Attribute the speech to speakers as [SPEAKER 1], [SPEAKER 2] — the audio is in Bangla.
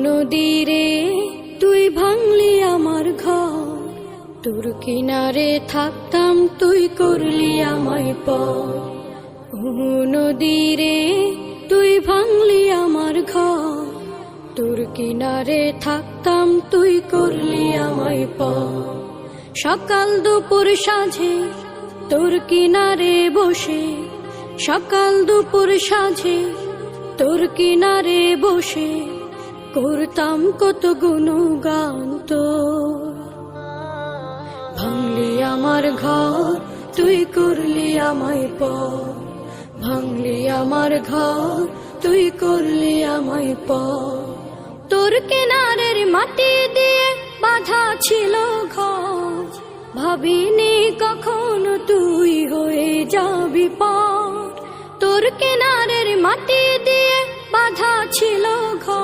[SPEAKER 1] নদীরে তুই ভাঙলি আমার ঘর, তোর কিনারে থাকতাম তুই করলি আমায় পর। ও নদীরে তুই ভাঙলি আমার ঘর, তোর কিনারে থাকতাম তুই করলি আমায় পর। সকাল দুপুর সাঁঝে তোর কিনারে বসে, সকাল দুপুর সাঁঝে তোর কিনারে বসে করতাম কত গুণগান তোর। ভাঙলি আমার ঘর তুই করলি আমায় পর, ভাঙলি আমার ঘর তুই করলি আমায় পর। তোর কিনারের মাটি দিয়ে বাঁধা ছিল ঘর, ভাবিনি কখনো তুই হয়ে যাবি পার। তোর কিনারের মাটি দিয়ে বাঁধা ছিল ঘর।